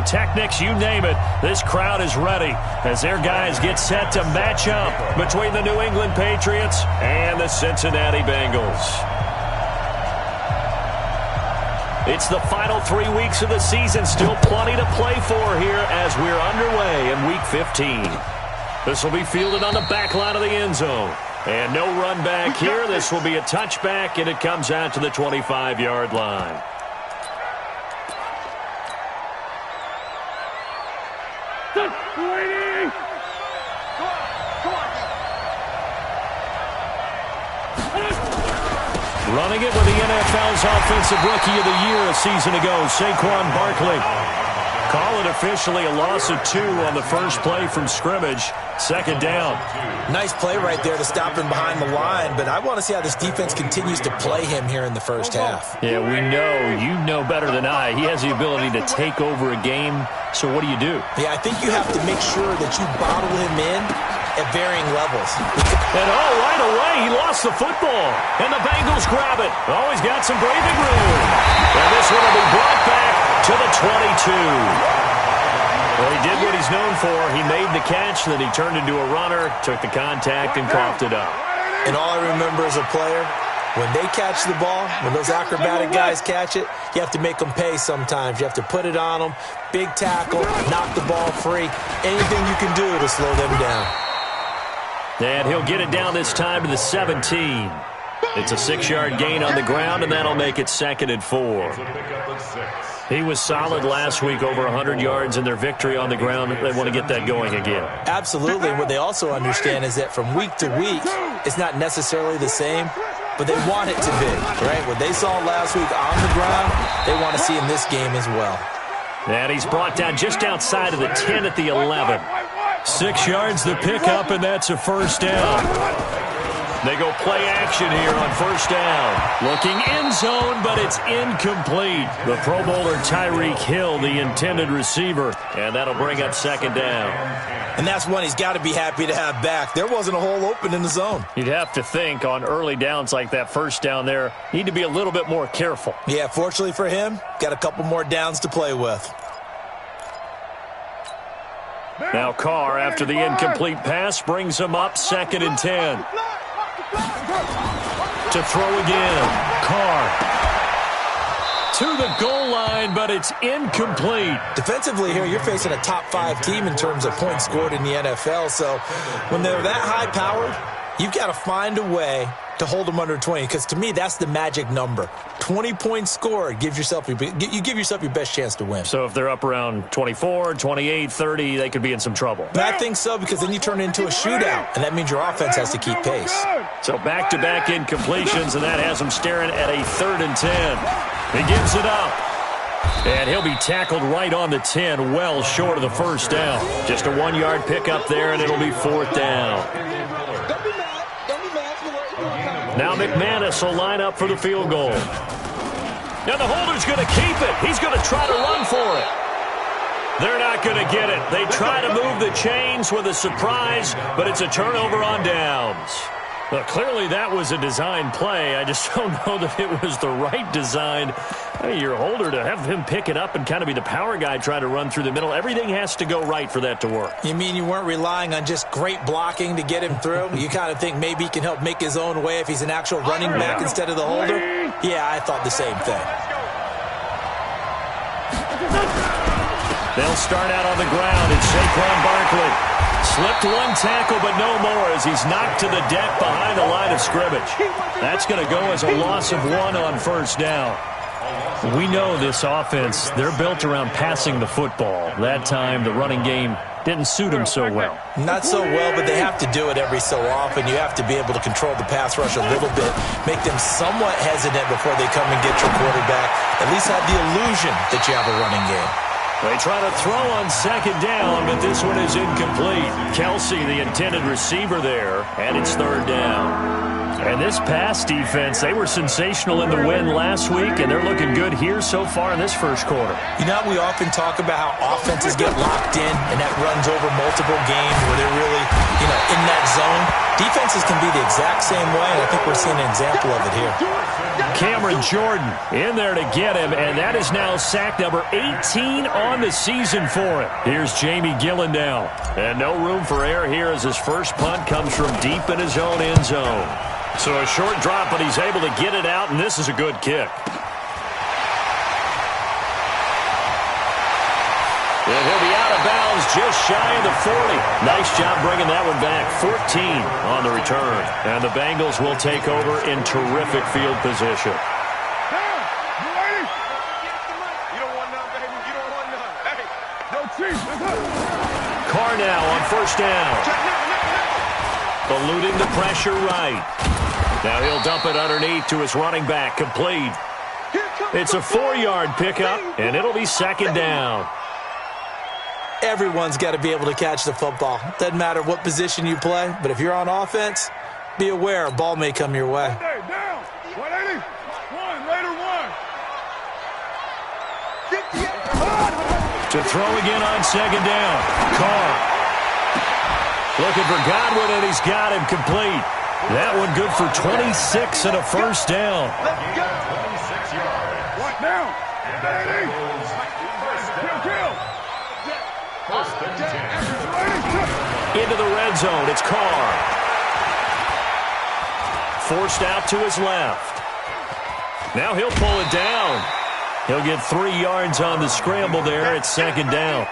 pyrotechnics, you name it. This crowd is ready as their guys get set to match up between the New England Patriots and the Cincinnati Bengals. It's the final 3 weeks of the season. Still plenty to play for here as we're underway in Week 15. This will be fielded on the back line of the end zone. And no run back here. This will be a touchback, and it comes out to the 25-yard line. Running it with the NFL's Offensive Rookie of the Year a season ago, Saquon Barkley. Call it officially a loss of 2 on the first play from scrimmage. Second down. Nice play right there to stop him behind the line, but I want to see how this defense continues to play him here in the first half. Yeah, we know. You know better than I. He has the ability to take over a game, so what do you do? Yeah, I think you have to make sure that you bottle him in at varying levels. And right away, he lost the football. And the Bengals grab it. Oh, he's got some breathing room. And this one will be brought back to the 22. Well, he did what he's known for. He made the catch, then he turned into a runner, took the contact, and coughed it up. And all I remember as a player, when they catch the ball, when those acrobatic guys catch it, you have to make them pay sometimes. You have to put it on them, big tackle, knock the ball free, anything you can do to slow them down. And he'll get it down this time to the 17. It's a 6-yard gain on the ground, and that'll make it 2nd and 4. He was solid last week, over 100 yards in their victory on the ground. They want to get that going again. Absolutely. What they also understand is that from week to week, it's not necessarily the same, but they want it to be, right? What they saw last week on the ground, they want to see in this game as well. And he's brought down just outside of the 10 at the 11. 6 yards the pickup, and that's a first down. They go play action here on first down. Looking end zone, but it's incomplete. The Pro Bowler Tyreek Hill, the intended receiver, and that'll bring up 2nd down. And that's one he's got to be happy to have back. There wasn't a hole open in the zone. You'd have to think on early downs like that first down there, need to be a little bit more careful. Yeah, fortunately for him, got a couple more downs to play with. Now Carr, after the incomplete pass, brings him up 2nd and 10. To throw again. Carr to the goal line, but it's incomplete. Defensively here, you're facing a top 5 team in terms of points scored in the NFL. So when they're that high-powered, you've got to find a way to hold them under 20, because to me, that's the magic number. 20 points scored, you give yourself your best chance to win. So if they're up around 24, 28, 30, they could be in some trouble. And I think so, because then you turn it into a shootout, and that means your offense has to keep pace. So back-to-back incompletions, and that has him staring at a 3rd and 10. He gives it up. And he'll be tackled right on the 10, well short of the first down. Just a 1-yard pickup there, and it'll be 4th down. Now McManus will line up for the field goal. Now the holder's going to keep it. He's going to try to run for it. They're not going to get it. They try to move the chains with a surprise, but it's a turnover on downs. Well, clearly that was a design play. I just don't know that it was the right design. I mean, your holder, to have him pick it up and kind of be the power guy trying to run through the middle, everything has to go right for that to work. You mean you weren't relying on just great blocking to get him through? You kind of think maybe he can help make his own way if he's an actual running back instead of the holder? Yeah, I thought the same thing. They'll start out on the ground. It's Saquon Barkley. Slipped one tackle, but no more as he's knocked to the deck behind the line of scrimmage. That's going to go as a loss of 1 on first down. We know this offense, they're built around passing the football. That time, the running game didn't suit them so well. Not so well, but they have to do it every so often. You have to be able to control the pass rush a little bit, make them somewhat hesitant before they come and get your quarterback. At least have the illusion that you have a running game. They try to throw on 2nd down, but this one is incomplete. Kelsey, the intended receiver there, and it's 3rd down. And this pass defense, they were sensational in the win last week, and they're looking good here so far in this first quarter. You know, we often talk about how offenses get locked in, and that runs over multiple games where they're really, in that zone. Defenses can be the exact same way, and I think we're seeing an example of it here. Cameron Jordan in there to get him, and that is now sack number 18 on the season for him. Here's Jamie Gillen now. And no room for error here as his first punt comes from deep in his own end zone. So a short drop, but he's able to get it out, and this is a good kick. And he'll be out of bounds just shy of the 40. Nice job bringing that one back. 14 on the return. And the Bengals will take over in terrific field position. Carr now on first down. Eluding the pressure right. Now he'll dump it underneath to his running back. Complete. It's a 4-yard pickup, and it'll be second down. Everyone's got to be able to catch the football. Doesn't matter what position you play, but if you're on offense, be aware a ball may come your way. Down. 180. Later one. To throw again on second down. Carr. Looking for Godwin, and he's got him complete. That one good for 26 and a first down. Let's go. 26 yards. What now? Kill. Into the red zone. It's Carr. Forced out to his left. Now he'll pull it down. He'll get 3 yards on the scramble there. It's second down.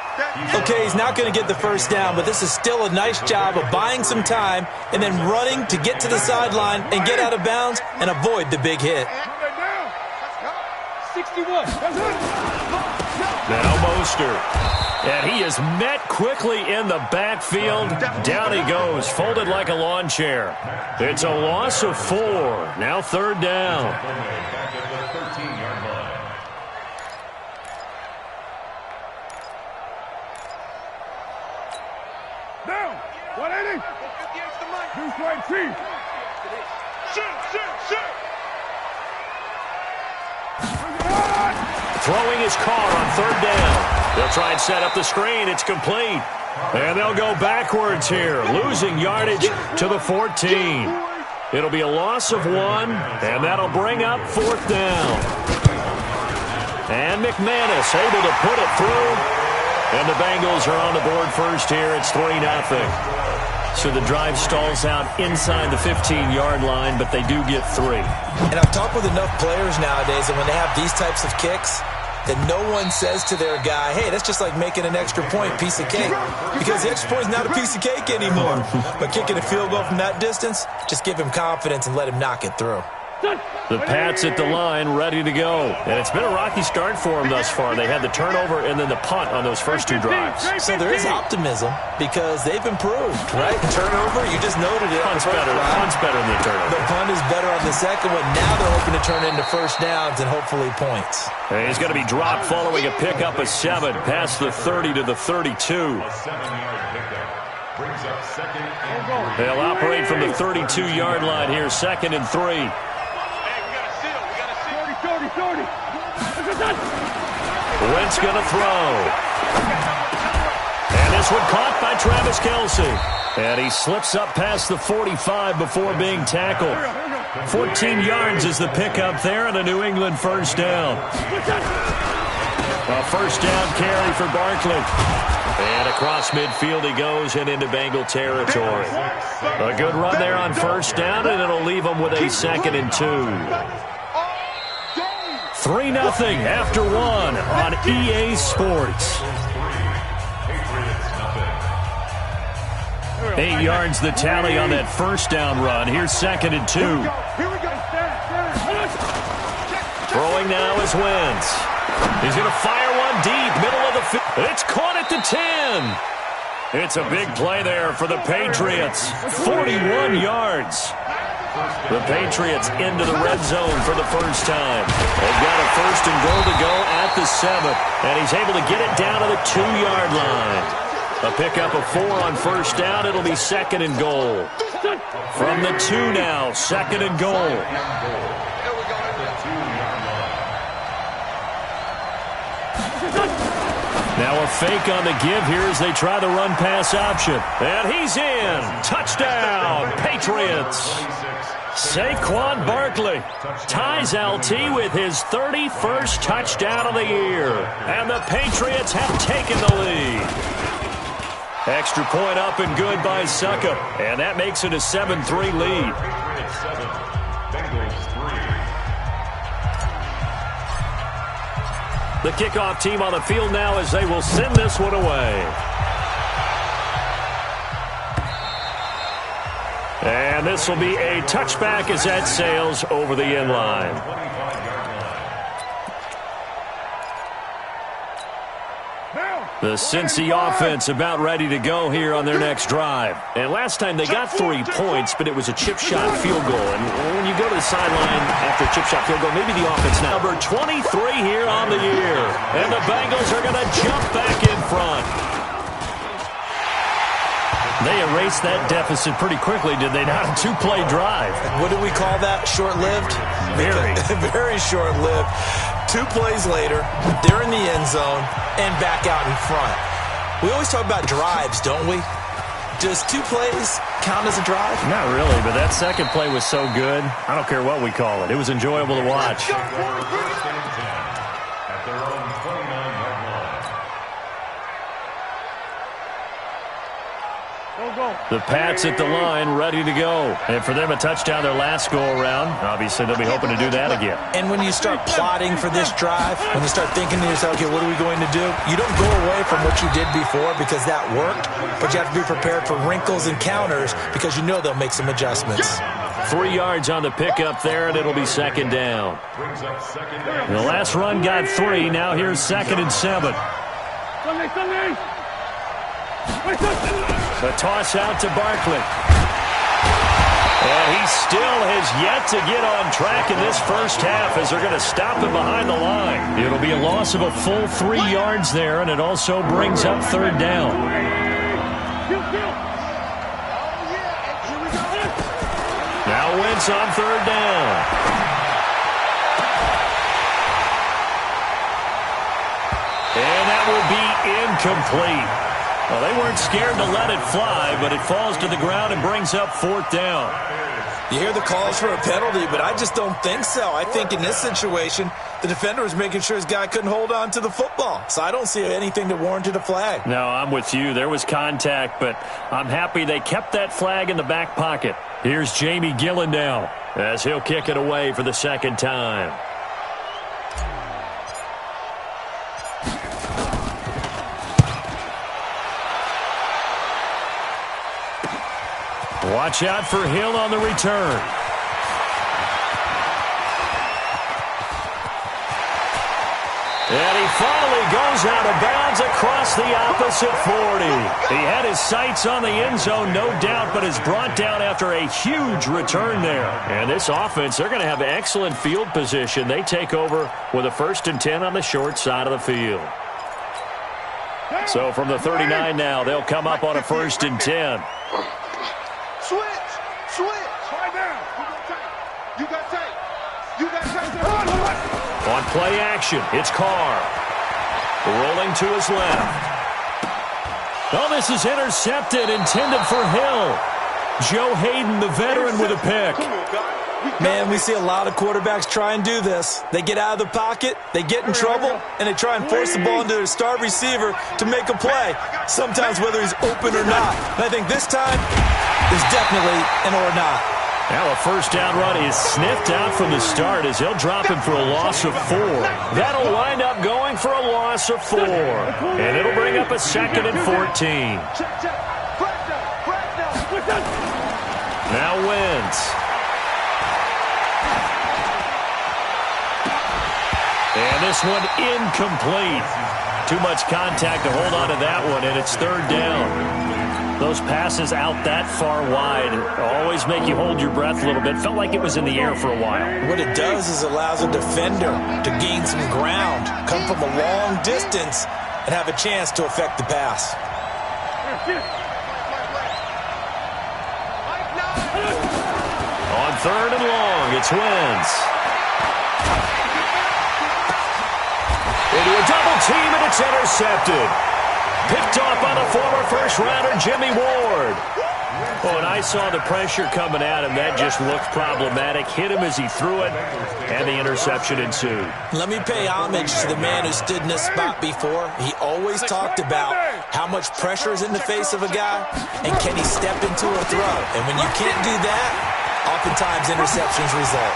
Okay, he's not going to get the first down, but this is still a nice job of buying some time and then running to get to the sideline and get out of bounds and avoid the big hit. 61. Now Mostert. And he is met quickly in the backfield. Down he goes, folded like a lawn chair. It's a loss of 4. Now third down. Down. 180. Deuce right Chief. Shoot. Throwing his Carr on third down. They'll try and set up the screen. It's complete. And they'll go backwards here, losing yardage to the 14. It'll be a loss of 1, and that'll bring up fourth down. And McManus able to put it through. And the Bengals are on the board first here. It's 3-0. So the drive stalls out inside the 15-yard line, but they do get 3. And I've talked with enough players nowadays that when they have these types of kicks, that no one says to their guy, hey, that's just like making an extra point, piece of cake. Because the extra point is not a piece of cake anymore. But kicking a field goal from that distance, just give him confidence and let him knock it through. The Pats at the line, ready to go. And it's been a rocky start for them thus far. They had the turnover and then the punt on those first 2 drives. So there is optimism because they've improved, right? Turnover, you just noted it. Punt's better than the turnover. The punt is better on the second one. Now they're hoping to turn it into first downs and hopefully points. And he's going to be dropped following a pickup of 7 past the 30 to the 32. They'll operate from the 32-yard line here, 2nd and 3. Wentz going to throw. And this one caught by Travis Kelce. And he slips up past the 45 before being tackled. 14 yards is the pickup there and a New England first down. A first down carry for Barkley. And across midfield he goes and into Bengal territory. A good run there on first down, and it'll leave him with a 2nd and 2. 3-0 after 1 on EA Sports. 8 yards the tally on that first down run. Here's 2nd and 2. Throwing now is Wentz. He's going to fire one deep, middle of the field. It's caught at the 10. It's a big play there for the Patriots. 41 yards. The Patriots into the red zone for the first time. They've got a 1st and goal to go at the 7th. And he's able to get it down to the 2-yard line. A pickup of 4 on first down. It'll be 2nd and goal. From the 2 now, 2nd and goal. Now a fake on the give here as they try the run-pass option. And he's in. Touchdown, Patriots. Saquon Barkley ties LT with his 31st touchdown of the year. And the Patriots have taken the lead. Extra point up and good by Suckup. And that makes it a 7-3 lead. The kickoff team on the field now as they will send this one away. And this will be a touchback as that sails over the end line. The Cincy offense about ready to go here on their next drive. And last time they got 3 points, but it was a chip shot field goal. And when you go to the sideline after a chip shot field goal, maybe the offense now. Number 23 here on the year. And the Bengals are going to jump back in front. They erased that deficit pretty quickly, did they not? A 2-play drive. What do we call that? Short-lived? Very. Very short-lived. 2 plays later, they're in the end zone and back out in front. We always talk about drives, don't we? Does 2 plays count as a drive? Not really, but that second play was so good. I don't care what we call it. It was enjoyable to watch. The Pats at the line, ready to go. And for them, a touchdown their last go-around. Obviously, they'll be hoping to do that again. And when you start plotting for this drive, when you start thinking to yourself, okay, what are we going to do? You don't go away from what you did before because that worked, but you have to be prepared for wrinkles and counters because you know they'll make some adjustments. 3 yards on the pickup there, and it'll be 2nd down. The last run got 3. Now here's 2nd and 7. A toss out to Barkley. And he still has yet to get on track in this first half as they're going to stop him behind the line. It'll be a loss of a full 3 yards there, and it also brings up 3rd down. Now Wentz on 3rd down. And that will be incomplete. Well, they weren't scared to let it fly, but it falls to the ground and brings up 4th down. You hear the calls for a penalty, but I just don't think so. I think in this situation, the defender was making sure his guy couldn't hold on to the football. So I don't see anything that warranted a flag. No, I'm with you. There was contact, but I'm happy they kept that flag in the back pocket. Here's Jamie Gillen now as he'll kick it away for the 2nd time. Watch out for Hill on the return. And he finally goes out of bounds across the opposite 40. He had his sights on the end zone, no doubt, but is brought down after a huge return there. And this offense, they're going to have excellent field position. They take over with a 1st and 10 on the short side of the field. So from the 39 now, they'll come up on a 1st and 10. Switch! Slide down! You got tape! On play action, it's Carr. Rolling to his left. Oh, this is intercepted, intended for Hill. Joe Hayden, the veteran, with a pick. Man, we see a lot of quarterbacks try and do this. They get out of the pocket, they get in trouble, and they try and force the ball into their star receiver to make a play, sometimes whether he's open or not. And I think this time, there's definitely an or not. Now a 1st down run is sniffed out from the start as they'll drop him for a loss of 4. That'll wind up going for a loss of 4. And it'll bring up a 2nd and 14. Now Wentz. And this one incomplete. Too much contact to hold on to that one, and it's 3rd down. Those passes out that far wide always make you hold your breath a little bit. Felt like it was in the air for a while. What it does is allows a defender to gain some ground, come from a long distance, and have a chance to affect the pass. On third and long, it's Wentz. Into a double team, and it's intercepted. Picked off by the former first-rounder, Jimmy Ward. Oh, and I saw the pressure coming at him. That just looked problematic. Hit him as he threw it, and the interception ensued. Let me pay homage to the man who stood in this spot before. He always talked about how much pressure is in the face of a guy, and can he step into a throw. And when you can't do that, oftentimes interceptions result.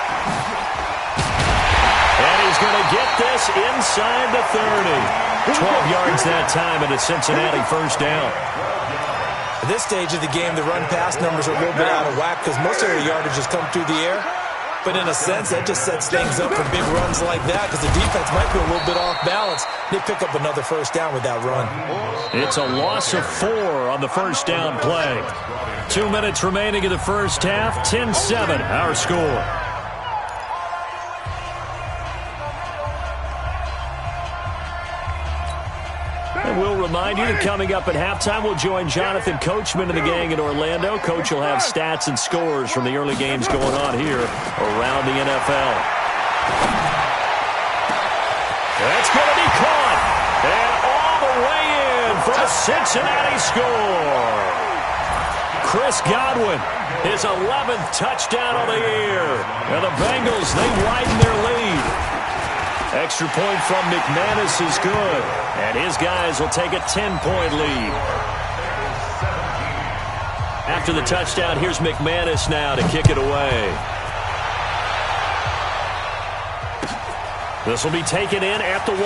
And he's going to get this inside the 30. 12 yards that time, and a Cincinnati first down. At this stage of the game, the run-pass numbers are a little bit out of whack because most of their yardage has come through the air. But in a sense, that just sets things up for big runs like that because the defense might be a little bit off balance. They pick up another first down with that run. It's a loss of 4 on the first down play. 2 minutes remaining in the first half. 10-7, our score. And we'll remind you that coming up at halftime, we'll join Jonathan Coachman and the gang in Orlando. Coach will have stats and scores from the early games going on here around the NFL. That's going to be caught. And all the way in for a Cincinnati score. Chris Godwin, his 11th touchdown of the year. And the Bengals, they widen their lead. Extra point from McManus is good, and his guys will take a 10-point lead. After the touchdown, here's McManus now to kick it away. This will be taken in at the 1.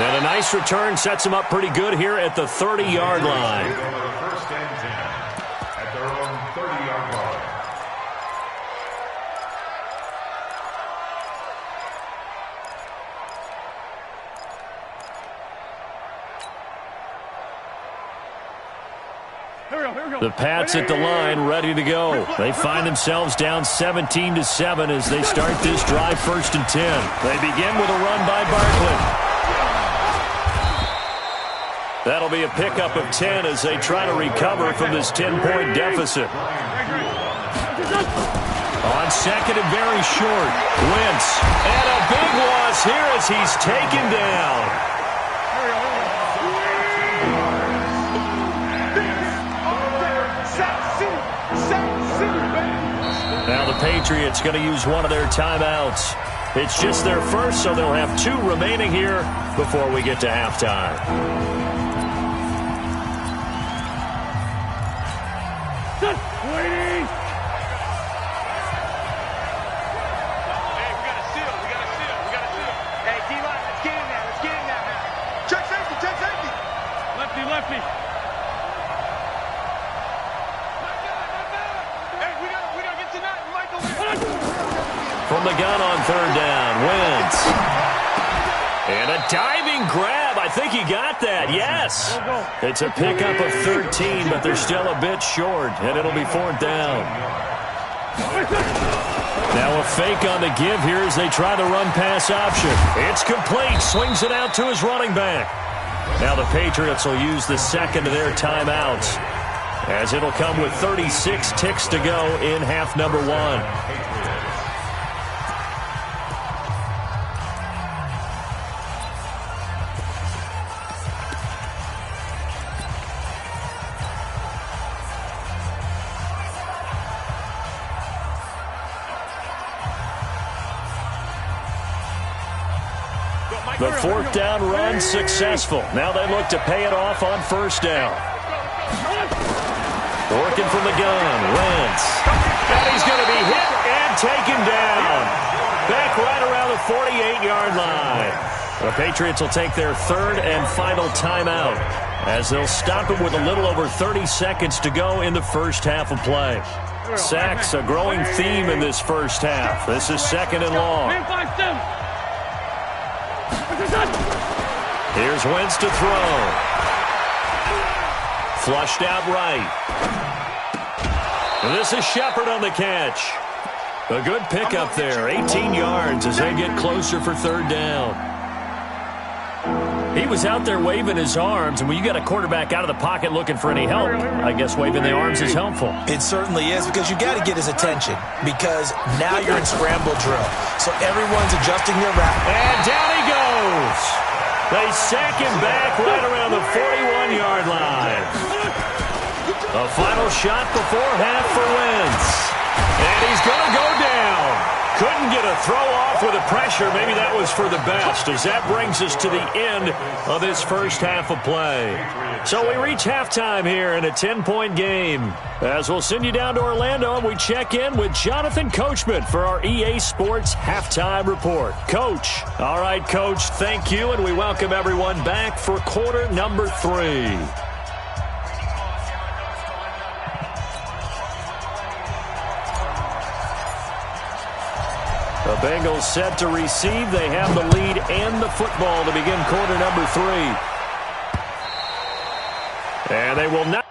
And a nice return sets him up pretty good here at the 30-yard line. First and 10 at their own 30-yard line. The Pats at the line, ready to go. They find themselves down 17-7 as they start this drive, 1st and 10. They begin with a run by Barkley. That'll be a pickup of 10 as they try to recover from this 10-point deficit. On second and very short, Wentz. And a big loss here as he's taken down. Now the Patriots going to use one of their timeouts. It's just their first, so they'll have 2 remaining here before we get to halftime. Waiting. Hey, D-line, let's get in there. Let's get in there, man. Check safety, check safety. Lefty. From the gun on 3rd down, Wentz. And a diving grab. I think he got that. Yes. It's a pickup of 13, but they're still a bit short, and it'll be 4th down. Now a fake on the give here as they try the run-pass option. It's complete. Swings it out to his running back. Now the Patriots will use the second of their timeouts, as it'll come with 36 ticks to go in half number 1. The 4th down run successful. Now they look to pay it off on 1st down. Working from the gun, Wentz. And he's going to be hit and taken down. Back right around the 48-yard line. The Patriots will take their 3rd and final timeout, as they'll stop him with a little over 30 seconds to go in the first half of play. Sacks, a growing theme in this first half. This is 2nd and long. Here's Wentz to throw. Flushed out right. And this is Shepard on the catch. A good pickup there. 18 yards as they get closer for 3rd down. He was out there waving his arms, and when you got a quarterback out of the pocket looking for any help, I guess waving the arms is helpful. It certainly is, because you got to get his attention, because now you're in scramble drill. So everyone's adjusting their route. And down he goes. They sack him back right around the 41-yard line. A final shot before half for Wentz. And he's going to go down. Couldn't get a throw off with the pressure. Maybe that was for the best, as that brings us to the end of this first half of play. So we reach halftime here in a 10-point game. As we'll send you down to Orlando, and we check in with Jonathan Coachman for our EA Sports Halftime Report. Coach. All right, Coach, thank you, and we welcome everyone back for quarter number 3. The Bengals set to receive. They have the lead and the football to begin quarter number 3. And they will not.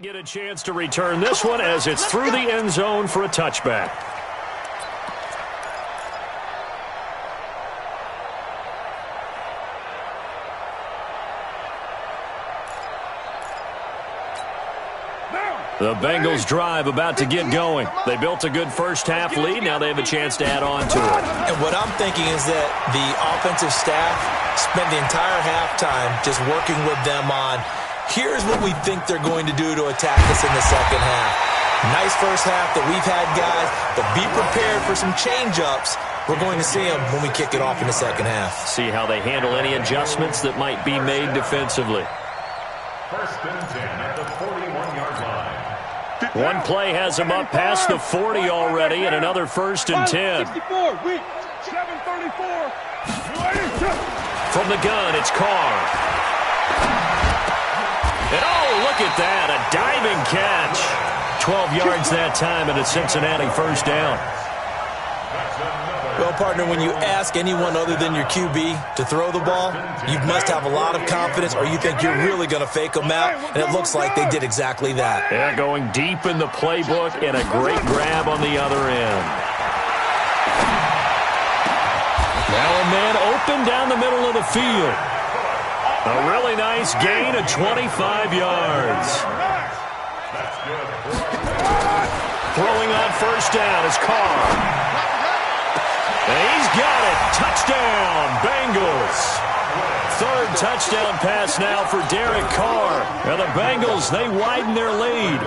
Get a chance to return this one as it's through the end zone for a touchback. The Bengals drive about to get going. They built a good first half lead. Now they have a chance to add on to it. And what I'm thinking is that the offensive staff spent the entire halftime just working with them on, here's what we think they're going to do to attack us in the second half. Nice first half that we've had, guys, but be prepared for some change-ups. We're going to see them when we kick it off in the second half. See how they handle any adjustments that might be made defensively. First and 10 at the 41-yard line. One play has him up past the 40 already, and another first and 10. 64, weak, 734. From the gun, it's Carr. And oh, look at that, a diving catch. 12 yards that time, and a Cincinnati first down. Well, partner, when you ask anyone other than your QB to throw the ball, you must have a lot of confidence, or you think you're really going to fake them out, and it looks like they did exactly that. Yeah, going deep in the playbook, and a great grab on the other end. Now a man open down the middle of the field. A really nice gain of 25 yards. Throwing on first down is Carr. And he's got it. Touchdown, Bengals. Third touchdown pass now for Derek Carr. Now the Bengals, they widen their lead.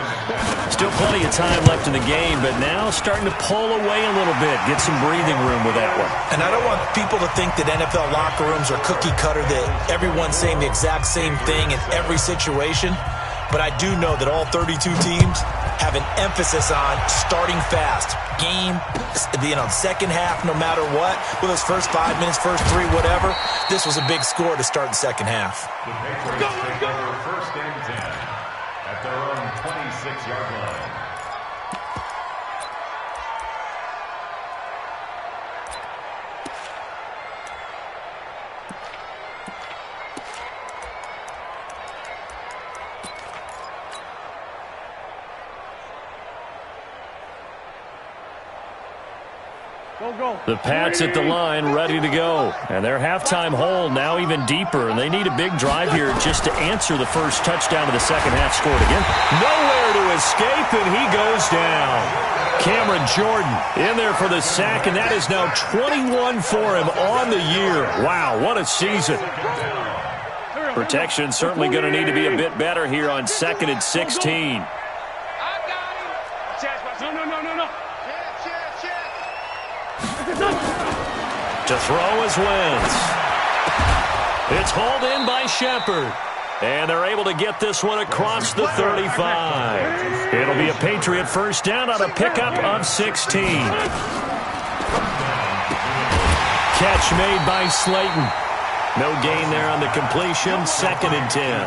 Still plenty of time left in the game, but now starting to pull away a little bit. Get some breathing room with that one. And I don't want people to think that NFL locker rooms are cookie cutter, that everyone's saying the exact same thing in every situation. But I do know that all 32 teams have an emphasis on starting fast. Game, second half, no matter what. With those first 5 minutes, first 3, whatever. This was a big score to start the second half. The Patriots take over first and 10 at their own 26-yard line. The Pats at the line, ready to go. And their halftime hole now even deeper, and they need a big drive here just to answer the first touchdown of the second half scored again. Nowhere to escape, and he goes down. Cameron Jordan in there for the sack, and that is now 21 for him on the year. Wow, what a season. Protection certainly going to need to be a bit better here on 2nd and 16. No. To throw is Wentz. It's hauled in by Shepard. And they're able to get this one across the 35. It'll be a Patriot first down on a pickup of 16. Catch made by Slayton. No gain there on the completion. 2nd and 10.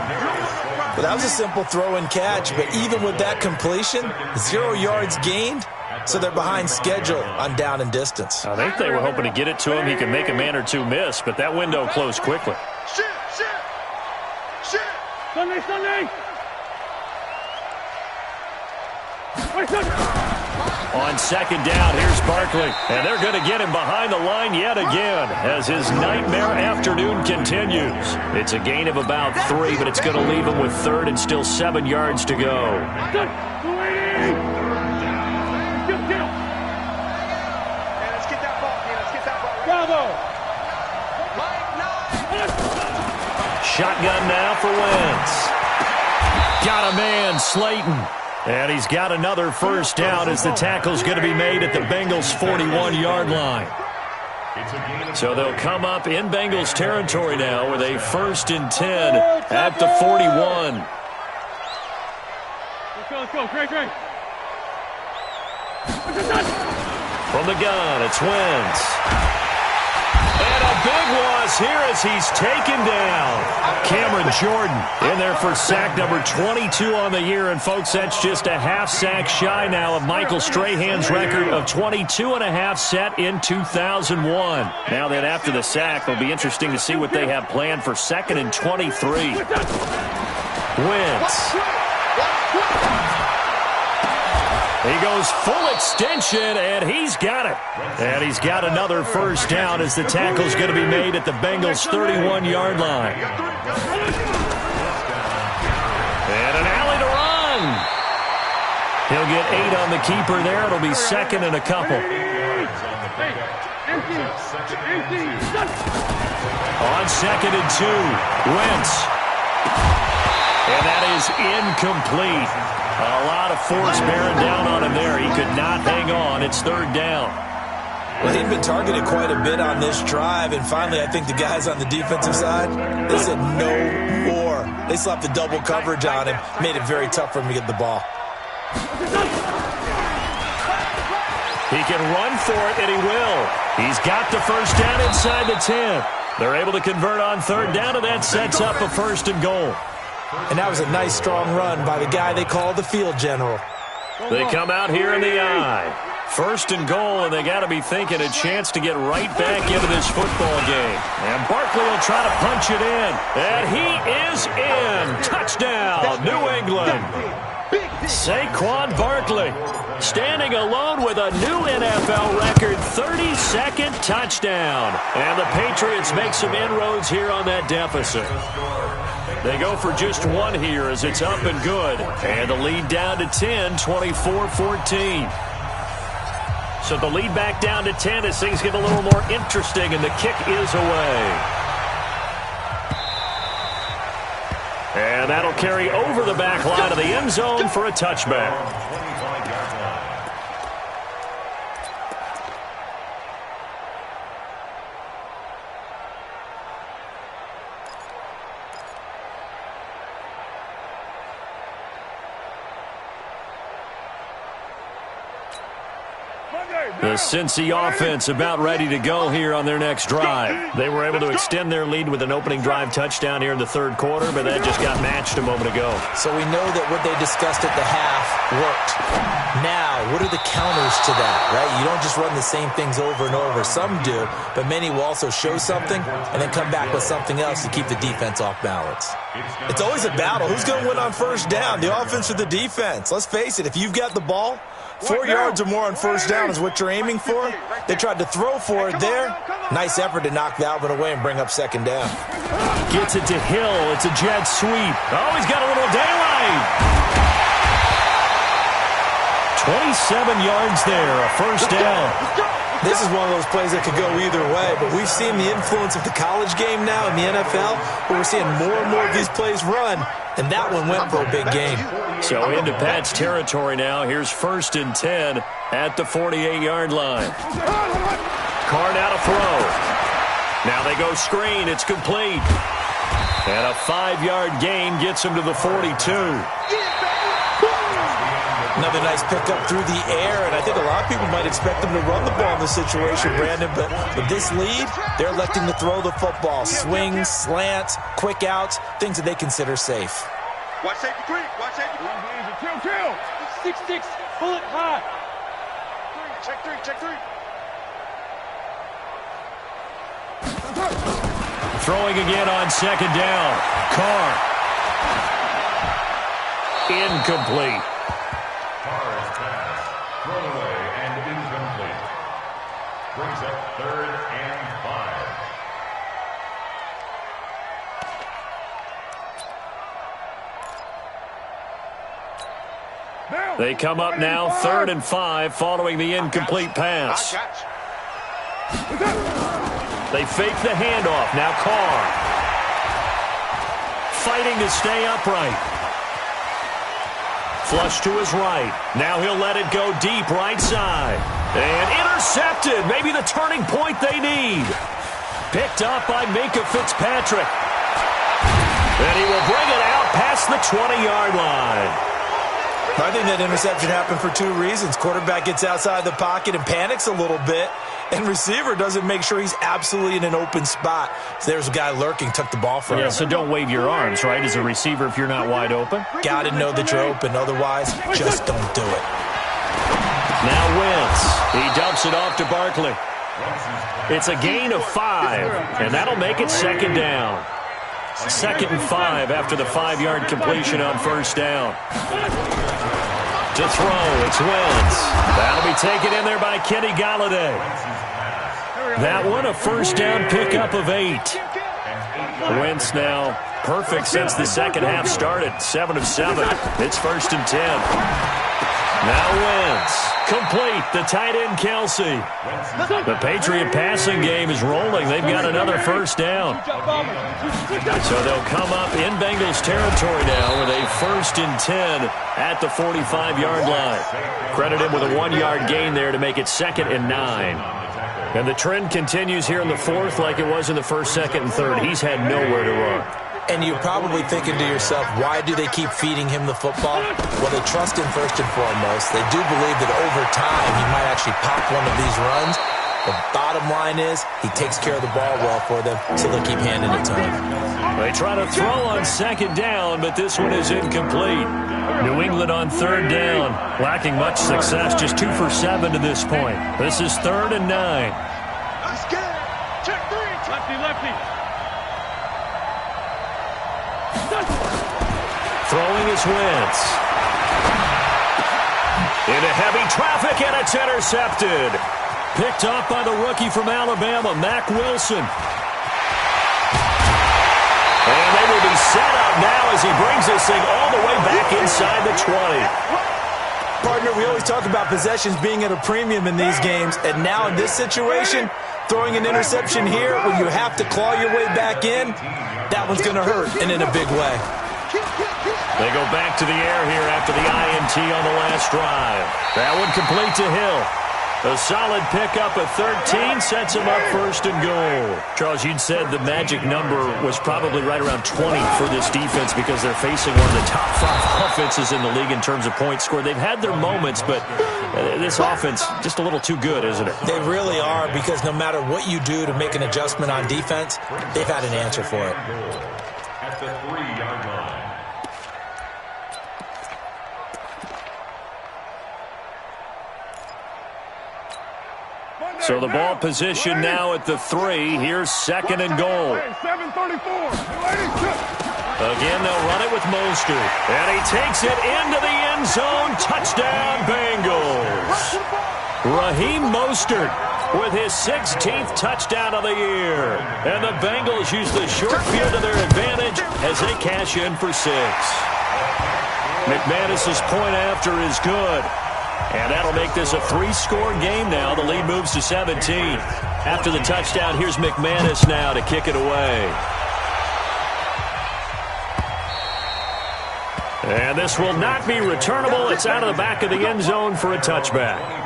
Well, that was a simple throw and catch, but even with that completion, 0 yards gained, so they're behind schedule on down and distance. I think they were hoping to get it to him. He could make a man or two miss, but that window closed quickly. Sunday! On 2nd down, here's Barkley. And they're going to get him behind the line yet again as his nightmare afternoon continues. It's a gain of about 3, but it's going to leave him with 3rd and still 7 yards to go. Let's get that ball, man. Let's get that ball. Bravo! Shotgun now for Wentz. Got a man, Slayton. And he's got another first down as the tackle's going to be made at the Bengals' 41-yard line. So they'll come up in Bengals territory now with a 1st and 10 at the 41. Let's go. Great. From the gun, it's Wentz. And a big loss here as he's taken down. Cameron Jordan in there for sack number 22 on the year. And, folks, that's just a half sack shy now of Michael Strahan's record of 22.5 set in 2001. Now that after the sack, it'll be interesting to see what they have planned for 2nd and 23. Wentz. He goes full extension, and he's got it. And he's got another first down as the tackle's going to be made at the Bengals' 31-yard line. And an alley to run. He'll get 8 on the keeper there. It'll be 2nd and a couple. On 2nd and 2, Wentz. And that is incomplete. A lot of force bearing down on him there. He could not hang on. It's 3rd down. Well, he'd been targeted quite a bit on this drive, and finally I think the guys on the defensive side, they said no more. They slapped the double coverage on him, made it very tough for him to get the ball. He can run for it, and he will. He's got the first down inside the 10. They're able to convert on 3rd down, and that sets up a 1st and goal. And that was a nice, strong run by the guy they call the field general. They come out here in the eye. 1st and goal, and they got to be thinking a chance to get right back into this football game. And Barkley will try to punch it in. And he is in. Touchdown, New England. Saquon Barkley standing alone with a new NFL record 32nd touchdown. And the Patriots make some inroads here on that deficit. They go for just 1 here as it's up and good. And the lead down to 10, 24-14. So the lead back down to 10 as things get a little more interesting, and the kick is away. And that'll carry over the back line of the end zone for a touchback. The Cincy offense about ready to go here on their next drive. They were able to extend their lead with an opening drive touchdown here in the 3rd quarter, but that just got matched a moment ago. So we know that what they discussed at the half worked. Now, what are the counters to that, right? You don't just run the same things over and over. Some do, but many will also show something and then come back with something else to keep the defense off balance. It's always a battle. Who's going to win on 1st down, the offense or the defense? Let's face it, if you've got the ball, 4 yards or more on 1st down is what you're aiming for. They tried to throw for it there. Nice effort to knock that one away and bring up 2nd down. Gets it to Hill. It's a jet sweep. Oh, he's got a little daylight. 27 yards there, a first down. This is one of those plays that could go either way, but we've seen the influence of the college game now in the NFL, where we're seeing more and more of these plays run, and that one went for a big gain. So into Pat's territory now. Here's 1st and 10 at the 48-yard line. Carr now to throw. Now they go screen. It's complete. And a 5-yard gain gets him to the 42. Another nice pickup through the air, and I think a lot of people might expect them to run the ball in this situation, Brandon, but with this lead, they're electing to throw the football. Swings, slants, quick outs, things that they consider safe. Watch safety three. Watch safety three. Kill. 6-6, bullet high. Check three. Throwing again on 2nd down. Carr. Incomplete. Carr's pass, thrown away and incomplete. Brings up 3rd and 5. They come up now 3rd and 5 following the incomplete pass. They fake the handoff. Now Carr. Fighting to stay upright. Flush to his right. Now he'll let it go deep right side. And intercepted. Maybe the turning point they need. Picked up by Minkah Fitzpatrick. And he will bring it out past the 20-yard line. I think that interception happened for 2 reasons. Quarterback gets outside the pocket and panics a little bit, and receiver doesn't make sure he's absolutely in an open spot. So there's a guy lurking, took the ball from him. Yeah, so don't wave your arms, right, as a receiver if you're not wide open. Got to know that you're open. Otherwise, just don't do it. Now Wentz. He dumps it off to Barkley. It's a gain of 5, and that'll make it 2nd down. 2nd and 5 after the 5-yard completion on 1st down. To throw, it's Wentz. That'll be taken in there by Kenny Golladay. That one, a 1st down pickup of 8. Wentz now perfect since the 2nd half started. 7 of 7. It's 1st and 10. Now Wentz. Complete. The tight end, Kelsey. The Patriot passing game is rolling. They've got another 1st down. So they'll come up in Bengals territory now with a 1st and 10 at the 45-yard line. Credit him with a 1-yard gain there to make it 2nd and 9. And the trend continues here in the 4th like it was in the 1st, 2nd, and 3rd. He's had nowhere to run. And you're probably thinking to yourself, why do they keep feeding him the football? Well, they trust him first and foremost. They do believe that over time he might actually pop one of these runs. The bottom line is he takes care of the ball well for them, so they'll keep handing it to him. They try to throw on 2nd down, but this one is incomplete. New England on 3rd down, lacking much success, just 2 for 7 to this point. This is 3rd and 9. Let's get it. Check three. Lefty. Throwing is Wentz. Into heavy traffic, and it's intercepted. Picked off by the rookie from Alabama, Mack Wilson. And they will be set up now as he brings this thing all the way back inside the 20. Partner, we always talk about possessions being at a premium in these games, and now in this situation, throwing an interception here when you have to claw your way back in, that one's going to hurt, and in a big way. They go back to the air here after the INT on the last drive. That one complete to Hill. A solid pickup of 13 sets him up 1st and goal. Charles, you'd said the magic number was probably right around 20 for this defense because they're facing one of the top 5 offenses in the league in terms of points scored. They've had their moments, but this offense just a little too good, isn't it? They really are, because no matter what you do to make an adjustment on defense, they've had an answer for it. At the 3-yard line. So the ball position now at the 3. Here's 2nd and goal. 7:34. Again, they'll run it with Mostert. And he takes it into the end zone. Touchdown, Bengals. Raheem Mostert with his 16th touchdown of the year. And the Bengals use the short field to their advantage as they cash in for 6. McManus's point after is good. And that'll make this a 3-score game now. The lead moves to 17. After the touchdown, here's McManus now to kick it away. And this will not be returnable. It's out of the back of the end zone for a touchback.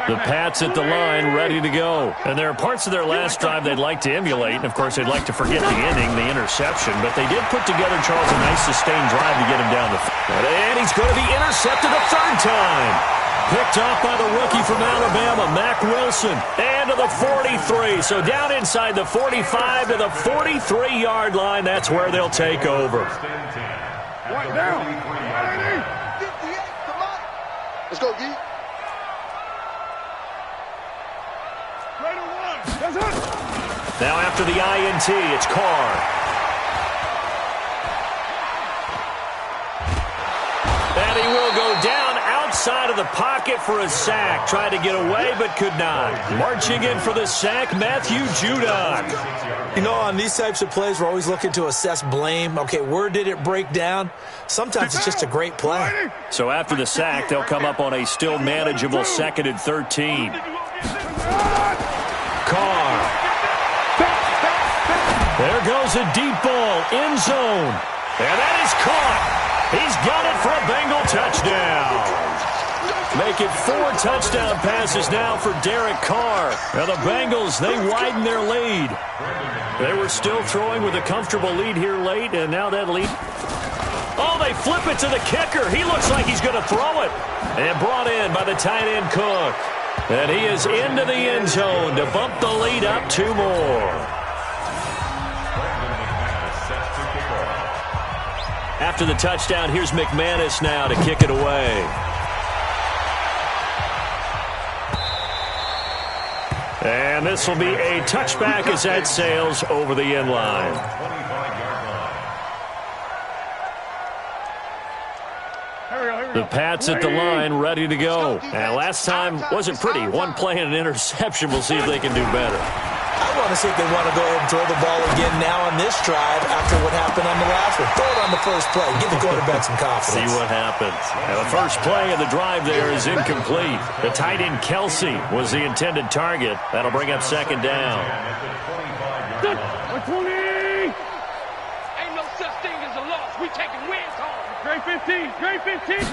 The Pats at the line, ready to go. And there are parts of their last drive they'd like to emulate. And, of course, they'd like to forget the ending, the interception. But they did put together, Charles, a nice sustained drive to get him down the field. And he's going to be intercepted a third time. Picked off by the rookie from Alabama, Mack Wilson. And to the 43. So down inside the 45 to the 43-yard line. That's where they'll take over. Right down. 58, come on. Let's go, Gee. Now after the INT, it's Carr. And he will go down outside of the pocket for a sack. Tried to get away, but could not. Marching in for the sack, Matthew Judon. You know, on these types of plays, we're always looking to assess blame. Okay, where did it break down? Sometimes it's just a great play. So after the sack, they'll come up on a still manageable 2nd and 13. Carr. There goes a deep ball, end zone. And that is caught. He's got it for a Bengal touchdown. Make it 4 touchdown passes now for Derek Carr. Now the Bengals, they widen their lead. They were still throwing with a comfortable lead here late, and now that lead. Oh, they flip it to the kicker. He looks like he's going to throw it. And brought in by the tight end Cook. And he is into the end zone to bump the lead up 2 more. After the touchdown, here's McManus now to kick it away. And this will be a touchback as that sails over the end line. The Pats at the line, ready to go. And last time wasn't pretty. One play and an interception. We'll see if they can do better. I want to see if they want to go ahead and throw the ball again now on this drive after what happened on the last one. Throw it on the first play. Give the quarterback some confidence. See what happens. Now the first play of the drive there is incomplete. The tight end Kelsey was the intended target. That'll bring up 2nd down. 20. Ain't no such thing as a loss. We taking wins home. Great 15. Great 15.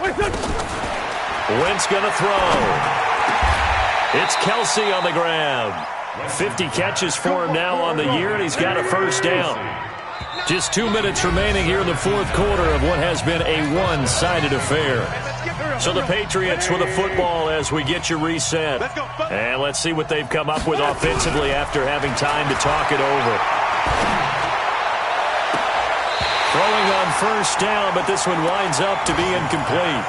Wentz going to throw. It's Kelsey on the ground. 50 catches for him now on the year, and he's got a first down. Just 2 minutes remaining here in the 4th quarter of what has been a one-sided affair. So the Patriots with the football as we get you reset. And let's see what they've come up with offensively after having time to talk it over. Throwing on first down, but this one winds up to be incomplete.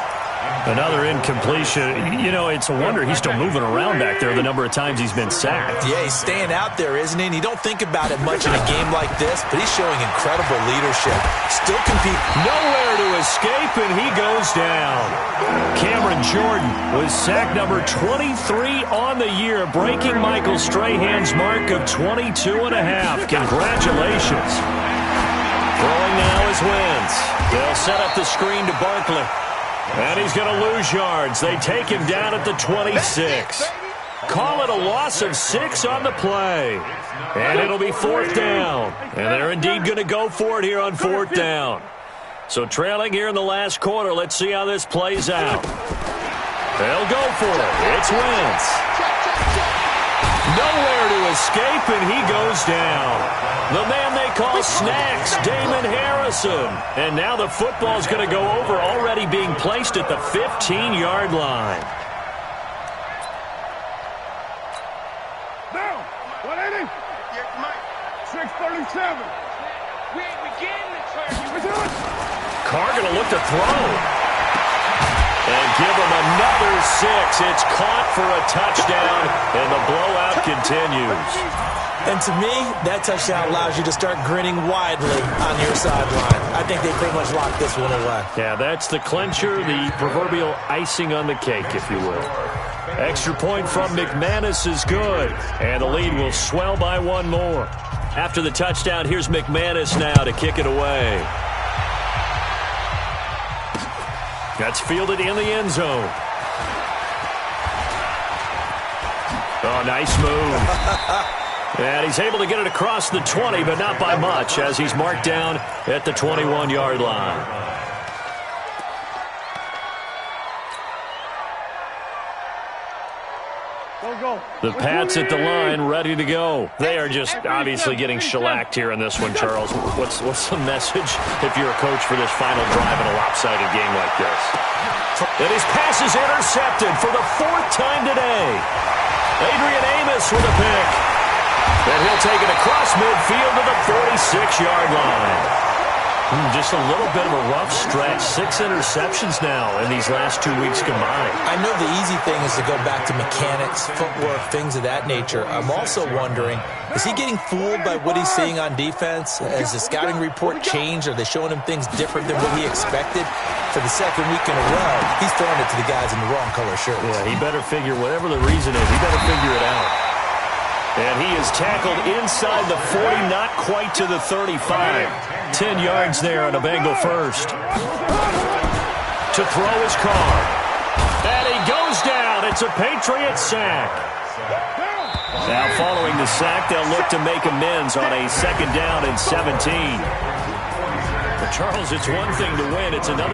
Another incompletion. You know, it's a wonder he's still moving around back there the number of times he's been sacked. Yeah, he's staying out there, isn't he? And you don't think about it much in a game like this, but he's showing incredible leadership. Still compete. Nowhere to escape, and he goes down. Cameron Jordan was sack number 23 on the year, breaking Michael Strahan's mark of 22 and a half. Congratulations. Throwing now is Wentz. They'll set up the screen to Barkley. And he's going to lose yards. They take him down at the 26. Call it a loss of 6 on the play. And it'll be 4th down. And they're indeed going to go for it here on 4th down. So trailing here in the last quarter, let's see how this plays out. They'll go for it. It's Wentz. Nowhere to escape, and he goes down. The man they call Snacks, Damon Harrison. And now the football's going to go over, already being placed at the 15-yard line. Down. 180. 637. We ain't beginning to turn. Carr going to look to throw. And give him another 6. It's caught for a touchdown, and the blowout continues. And to me, that touchdown allows you to start grinning widely on your sideline. I think they pretty much locked this one away. Yeah, that's the clincher, the proverbial icing on the cake, if you will. Extra point from McManus is good, and the lead will swell by 1 more. After the touchdown, here's McManus now to kick it away. That's fielded in the end zone. Oh, nice move. And he's able to get it across the 20, but not by much, as he's marked down at the 21-yard line. The Pats at the line, ready to go. They are just obviously getting shellacked here in this one, Charles. What's the message if you're a coach for this final drive in a lopsided game like this? And his pass is intercepted for the 4th time today. Adrian Amos with a pick. And he'll take it across midfield to the 46-yard line. Just a little bit of a rough stretch. 6 interceptions now in these last 2 weeks combined. I know the easy thing is to go back to mechanics, footwork, things of that nature. I'm also wondering, is he getting fooled by what he's seeing on defense? Has the scouting report changed? Are they showing him things different than what he expected? For the 2nd week in a row, he's throwing it to the guys in the wrong color shirts. Yeah, he better figure, whatever the reason is, he better figure it out. And he is tackled inside the 40, not quite to the 35. 10 yards there on a Bengal first. To throw his car. And he goes down. It's a Patriot sack. Now following the sack, they'll look to make amends on a 2nd down and 17. But Charles, it's one thing to win. It's another.